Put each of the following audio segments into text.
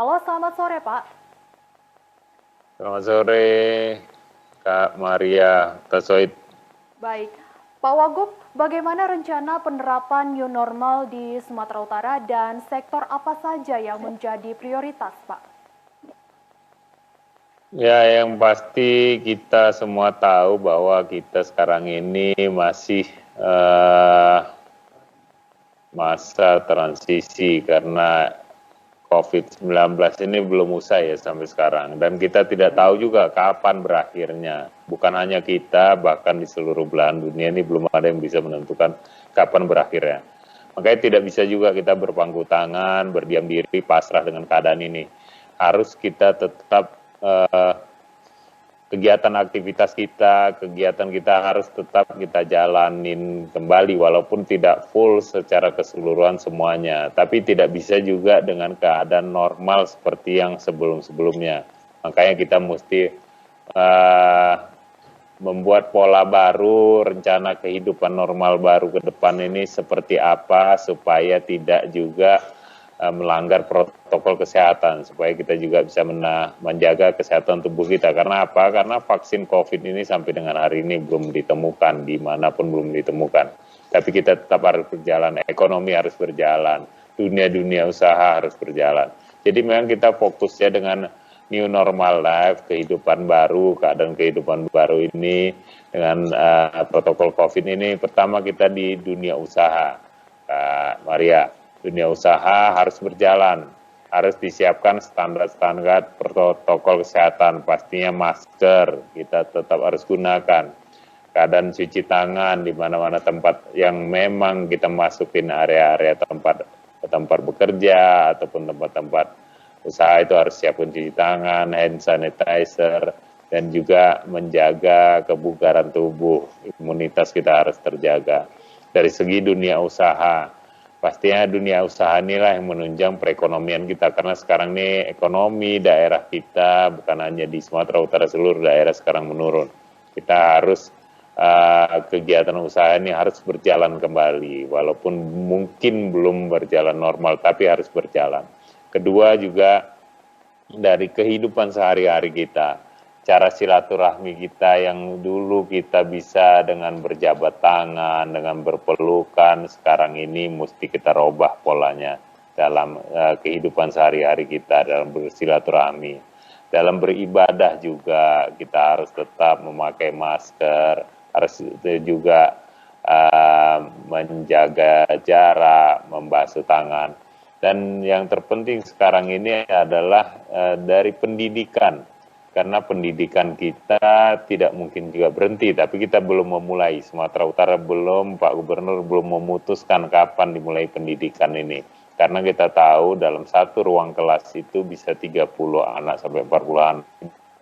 Halo, selamat sore, Pak. Selamat sore, Kak Maria Tasoid. Baik. Pak Wagub, bagaimana rencana penerapan new normal di Sumatera Utara dan sektor apa saja yang menjadi prioritas, Pak? Ya, yang pasti kita semua tahu bahwa kita sekarang ini masih masa transisi karena COVID-19 ini belum usai ya sampai sekarang. Dan kita tidak tahu juga kapan berakhirnya. Bukan hanya kita, bahkan di seluruh belahan dunia ini belum ada yang bisa menentukan kapan berakhirnya. Makanya tidak bisa juga kita berpangku tangan, berdiam diri, pasrah dengan keadaan ini. Harus kita tetap kegiatan aktivitas kita, kegiatan kita harus tetap kita jalanin kembali walaupun tidak full secara keseluruhan semuanya. Tapi tidak bisa juga dengan keadaan normal seperti yang sebelum-sebelumnya. Makanya kita mesti membuat pola baru, rencana kehidupan normal baru ke depan ini seperti apa supaya tidak juga melanggar protokol kesehatan, supaya kita juga bisa menjaga kesehatan tubuh kita. Karena apa? Karena vaksin COVID ini sampai dengan hari ini belum ditemukan, dimanapun belum ditemukan. Tapi kita tetap harus berjalan, ekonomi harus berjalan, dunia usaha harus berjalan. Jadi memang kita fokusnya dengan new normal life, kehidupan baru, keadaan kehidupan baru ini, dengan protokol COVID ini. Pertama kita di dunia usaha, Kak Maria. Dunia usaha harus berjalan, harus disiapkan standar-standar protokol kesehatan, pastinya masker kita tetap harus gunakan, keadaan cuci tangan di mana-mana tempat yang memang kita masukin area-area tempat bekerja ataupun tempat-tempat usaha itu harus siapkan cuci tangan, hand sanitizer, dan juga menjaga kebugaran tubuh, imunitas kita harus terjaga. Dari segi dunia usaha, pastinya dunia usaha inilah yang menunjang perekonomian kita, karena sekarang ini ekonomi daerah kita bukan hanya di Sumatera Utara, seluruh daerah sekarang menurun. Kita harus kegiatan usaha ini harus berjalan kembali, walaupun mungkin belum berjalan normal, tapi harus berjalan. Kedua juga dari kehidupan sehari-hari kita, cara silaturahmi kita yang dulu kita bisa dengan berjabat tangan, dengan berpelukan, sekarang ini mesti kita robah polanya dalam kehidupan sehari-hari kita, dalam bersilaturahmi. Dalam beribadah juga kita harus tetap memakai masker, harus juga menjaga jarak, membasuh tangan. Dan yang terpenting sekarang ini adalah dari pendidikan. Karena pendidikan kita tidak mungkin juga berhenti, tapi kita belum memulai. Sumatera Utara belum, Pak Gubernur belum memutuskan kapan dimulai pendidikan ini. Karena kita tahu dalam satu ruang kelas itu bisa 30 anak sampai 40 anak.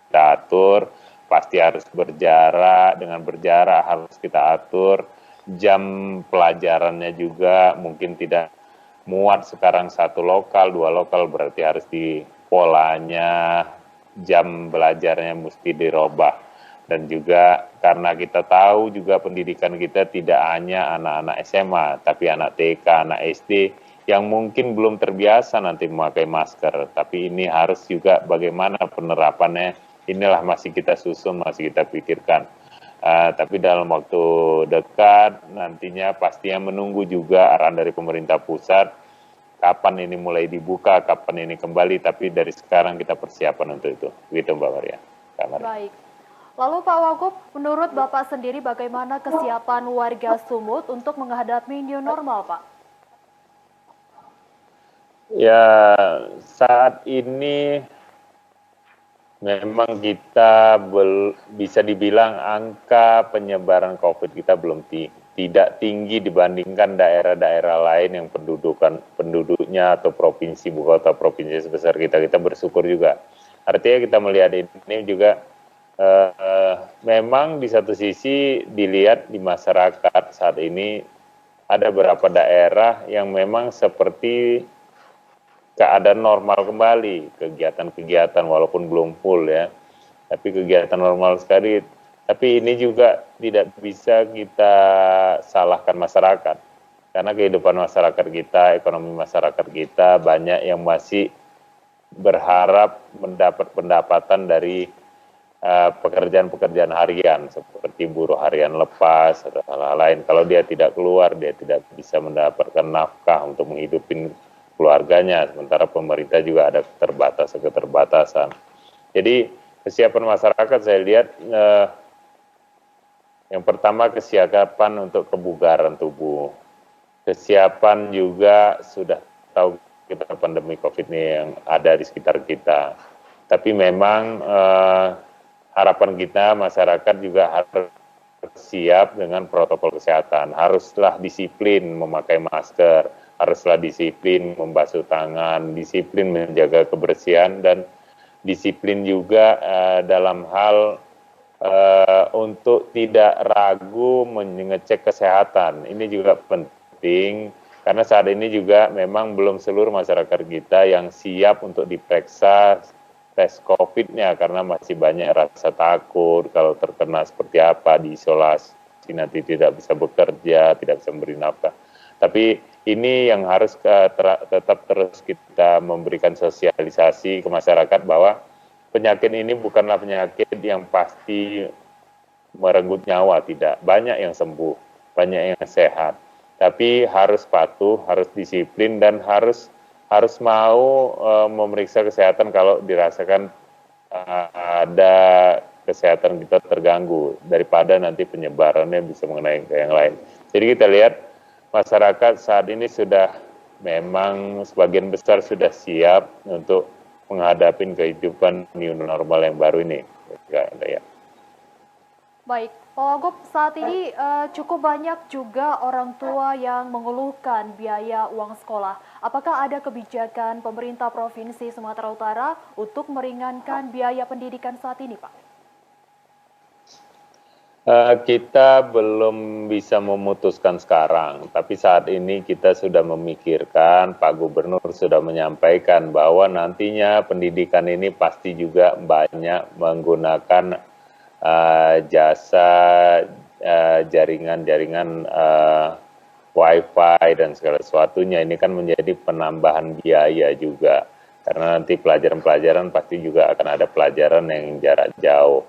Kita atur, pasti harus berjarak, dengan berjarak harus kita atur. Jam pelajarannya juga mungkin tidak muat sekarang satu lokal, dua lokal, berarti harus di polanya, jam belajarnya mesti dirubah. Dan juga karena kita tahu juga pendidikan kita tidak hanya anak-anak SMA, tapi anak TK, anak SD yang mungkin belum terbiasa nanti memakai masker. Tapi ini harus juga bagaimana penerapannya, inilah masih kita susun, masih kita pikirkan. Tapi dalam waktu dekat nantinya pastinya menunggu juga arahan dari pemerintah pusat, kapan ini mulai dibuka, kapan ini kembali, tapi dari sekarang kita persiapan untuk itu. Begitu Mbak Maria. Baik. Lalu Pak Wagub, menurut Bapak sendiri bagaimana kesiapan warga Sumut untuk menghadapi new normal, Pak? Ya, saat ini memang kita bisa dibilang angka penyebaran COVID kita belum tidak tinggi dibandingkan daerah-daerah lain yang penduduknya atau provinsi, bukan kota provinsi sebesar kita. Kita bersyukur juga. Artinya kita melihat ini juga memang di satu sisi dilihat di masyarakat saat ini ada beberapa daerah yang memang seperti keadaan normal kembali, kegiatan-kegiatan walaupun belum full ya, tapi kegiatan normal sekali. Tapi ini juga tidak bisa kita salahkan masyarakat, karena kehidupan masyarakat kita, ekonomi masyarakat kita banyak yang masih berharap mendapat pendapatan dari pekerjaan-pekerjaan harian seperti buruh harian lepas atau hal-hal lain. Kalau dia tidak keluar, dia tidak bisa mendapatkan nafkah untuk menghidupi keluarganya. Sementara pemerintah juga ada keterbatasan. Jadi kesiapan masyarakat saya lihat yang pertama kesiapan untuk kebugaran tubuh. Kesiapan juga sudah tahu kita pandemi COVID ini yang ada di sekitar kita. Tapi memang harapan kita masyarakat juga harus siap dengan protokol kesehatan. Haruslah disiplin memakai masker, haruslah disiplin membasuh tangan, disiplin menjaga kebersihan, dan disiplin juga dalam hal untuk tidak ragu mengecek kesehatan. Ini juga penting karena saat ini juga memang belum seluruh masyarakat kita yang siap untuk diperiksa tes COVID-nya karena masih banyak rasa takut kalau terkena seperti apa, diisolasi nanti tidak bisa bekerja, tidak bisa memberi nafkah. Tapi ini yang harus tetap terus kita memberikan sosialisasi ke masyarakat bahwa penyakit ini bukanlah penyakit yang pasti merenggut nyawa, tidak. Banyak yang sembuh, banyak yang sehat. Tapi harus patuh, harus disiplin, dan harus mau memeriksa kesehatan kalau dirasakan ada kesehatan kita terganggu, daripada nanti penyebarannya bisa mengenai ke yang lain. Jadi kita lihat masyarakat saat ini sudah memang sebagian besar sudah siap untuk menghadapi kehidupan new normal yang baru ini. Ya. Baik, Pak Wagub, saat ini cukup banyak juga orang tua yang mengeluhkan biaya uang sekolah. Apakah ada kebijakan pemerintah Provinsi Sumatera Utara untuk meringankan biaya pendidikan saat ini, Pak? Kita belum bisa memutuskan sekarang, tapi saat ini kita sudah memikirkan, Pak Gubernur sudah menyampaikan bahwa nantinya pendidikan ini pasti juga banyak menggunakan jasa jaringan Wi-Fi dan segala sesuatunya. Ini kan menjadi penambahan biaya juga, karena nanti pelajaran-pelajaran pasti juga akan ada pelajaran yang jarak jauh.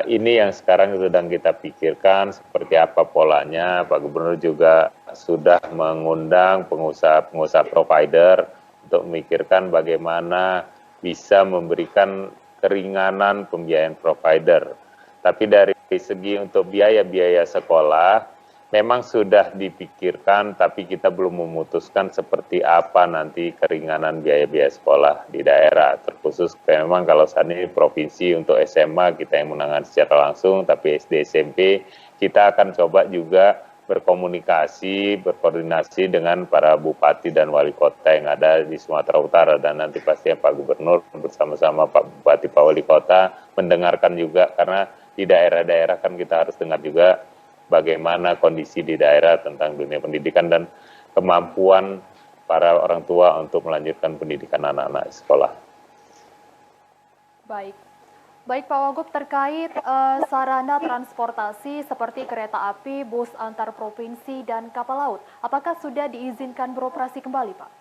Ini yang sekarang sedang kita pikirkan seperti apa polanya. Pak Gubernur juga sudah mengundang pengusaha provider untuk memikirkan bagaimana bisa memberikan keringanan pembiayaan provider. Tapi dari segi untuk biaya-biaya sekolah memang sudah dipikirkan, tapi kita belum memutuskan seperti apa nanti keringanan biaya-biaya sekolah di daerah. Terkhusus memang kalau saat ini provinsi untuk SMA kita yang menangani secara langsung, tapi SD SMP kita akan coba juga berkoordinasi dengan para bupati dan wali kota yang ada di Sumatera Utara, dan nanti pastinya Pak Gubernur bersama-sama Pak Bupati, Pak Wali Kota mendengarkan juga, karena di daerah-daerah kan kita harus dengar juga bagaimana kondisi di daerah tentang dunia pendidikan dan kemampuan para orang tua untuk melanjutkan pendidikan anak-anak sekolah. Baik Pak Wagub, terkait sarana transportasi seperti kereta api, bus antar provinsi, dan kapal laut, apakah sudah diizinkan beroperasi kembali, Pak?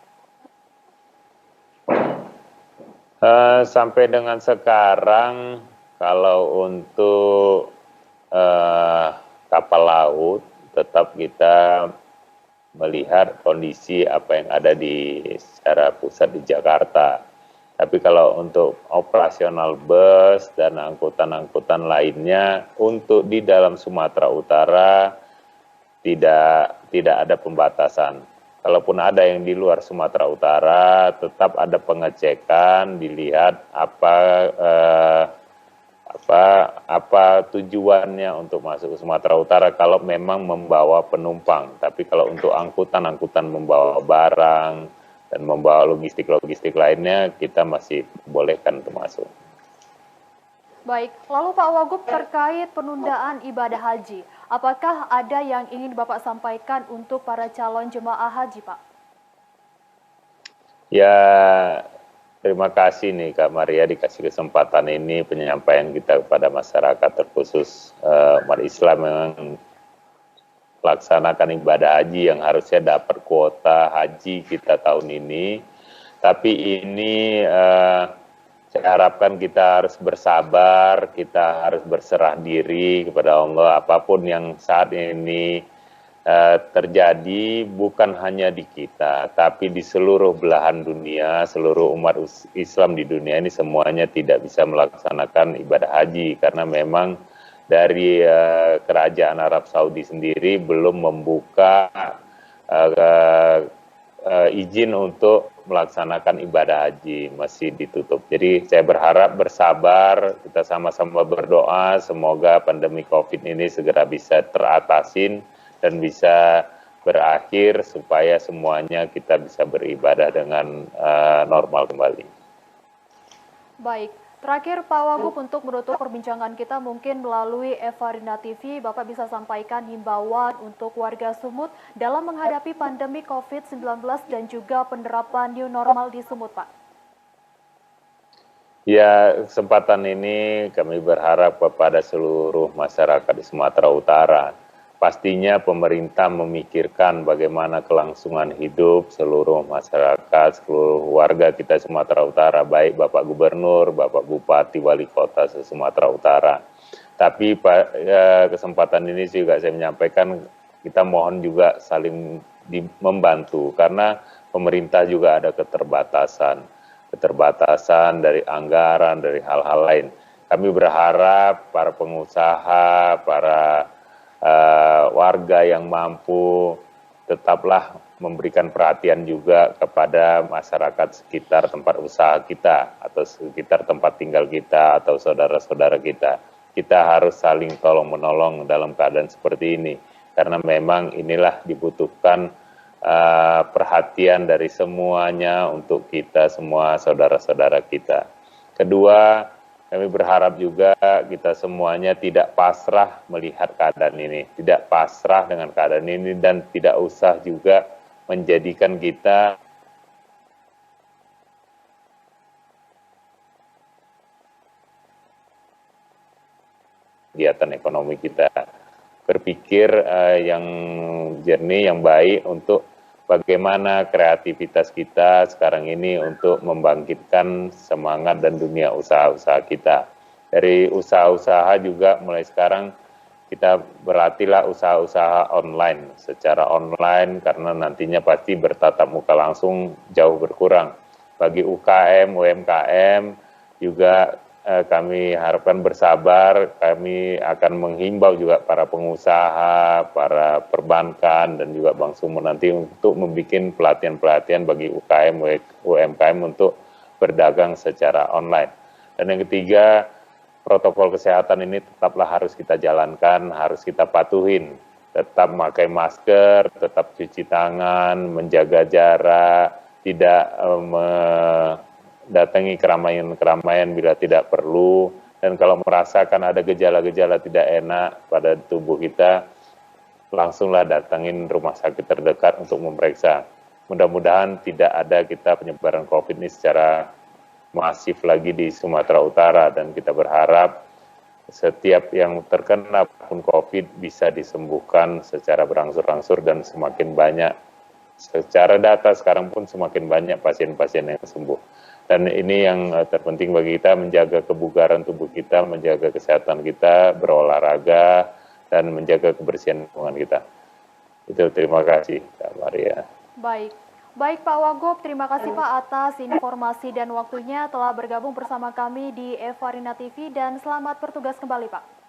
Sampai dengan sekarang, kalau untuk kapal laut, tetap kita melihat kondisi apa yang ada di secara pusat di Jakarta. Tapi kalau untuk operasional bus dan angkutan-angkutan lainnya untuk di dalam Sumatera Utara tidak ada pembatasan. Kalaupun ada yang di luar Sumatera Utara, tetap ada pengecekan, dilihat apa tujuannya untuk masuk ke Sumatera Utara kalau memang membawa penumpang. Tapi kalau untuk angkutan membawa barang dan membawa logistik lainnya, kita masih bolehkan untuk masuk. Baik, lalu Pak Wagub, terkait penundaan ibadah haji, apakah ada yang ingin Bapak sampaikan untuk para calon jemaah haji, Pak? Ya, terima kasih nih Kak Maria dikasih kesempatan ini penyampaian kita kepada masyarakat, terkhusus umat Islam yang melaksanakan ibadah haji yang harusnya dapat kuota haji kita tahun ini. Tapi ini saya harapkan kita harus bersabar, kita harus berserah diri kepada Allah. Apapun yang saat ini terjadi bukan hanya di kita, tapi di seluruh belahan dunia, seluruh umat Islam di dunia ini semuanya tidak bisa melaksanakan ibadah haji karena memang dari kerajaan Arab Saudi sendiri belum membuka izin untuk melaksanakan ibadah haji, masih ditutup. Jadi saya berharap bersabar, kita sama-sama berdoa semoga pandemi COVID ini segera bisa teratasin dan bisa berakhir supaya semuanya kita bisa beribadah dengan normal kembali. Baik, terakhir Pak Wagub untuk menutup perbincangan kita mungkin melalui Evarina TV, Bapak bisa sampaikan himbauan untuk warga Sumut dalam menghadapi pandemi COVID-19 dan juga penerapan new normal di Sumut, Pak. Ya, kesempatan ini kami berharap kepada seluruh masyarakat di Sumatera Utara. Pastinya pemerintah memikirkan bagaimana kelangsungan hidup seluruh masyarakat, seluruh warga kita Sumatera Utara, baik Bapak Gubernur, Bapak Bupati, Wali Kota Sumatera Utara. Tapi kesempatan ini juga saya menyampaikan kita mohon juga saling membantu karena pemerintah juga ada keterbatasan dari anggaran, dari hal-hal lain. Kami berharap para pengusaha, para warga yang mampu tetaplah memberikan perhatian juga kepada masyarakat sekitar tempat usaha kita atau sekitar tempat tinggal kita atau saudara-saudara kita. Kita harus saling tolong-menolong dalam keadaan seperti ini karena memang inilah dibutuhkan perhatian dari semuanya untuk kita semua saudara-saudara kita. Kedua, kami berharap juga kita semuanya tidak pasrah melihat keadaan ini, tidak pasrah dengan keadaan ini dan tidak usah juga menjadikan kita kegiatan ekonomi kita. Berpikir yang jernih, yang baik untuk bagaimana kreativitas kita sekarang ini untuk membangkitkan semangat dan dunia usaha-usaha kita. Dari usaha-usaha juga mulai sekarang kita berlatihlah usaha-usaha online, secara online karena nantinya pasti bertatap muka langsung jauh berkurang. Bagi UKM, UMKM juga kami harapkan bersabar, kami akan menghimbau juga para pengusaha, para perbankan, dan juga Bank Sumut nanti untuk membuat pelatihan-pelatihan bagi UKM, UMKM untuk berdagang secara online. Dan yang ketiga, protokol kesehatan ini tetaplah harus kita jalankan, harus kita patuhin. Tetap memakai masker, tetap cuci tangan, menjaga jarak, tidak datangi keramaian-keramaian bila tidak perlu, dan kalau merasakan ada gejala-gejala tidak enak pada tubuh kita, langsunglah datangin rumah sakit terdekat untuk memeriksa. Mudah-mudahan tidak ada kita penyebaran COVID ini secara masif lagi di Sumatera Utara, dan kita berharap setiap yang terkena pun COVID bisa disembuhkan secara berangsur-angsur dan semakin banyak. Secara data sekarang pun semakin banyak pasien-pasien yang sembuh. Dan ini yang terpenting bagi kita, menjaga kebugaran tubuh kita, menjaga kesehatan kita, berolahraga, dan menjaga kebersihan lingkungan kita. Itu terima kasih, Kak Maria. Baik Pak Wagub, terima kasih Pak atas informasi dan waktunya telah bergabung bersama kami di Evarina TV dan selamat bertugas kembali Pak.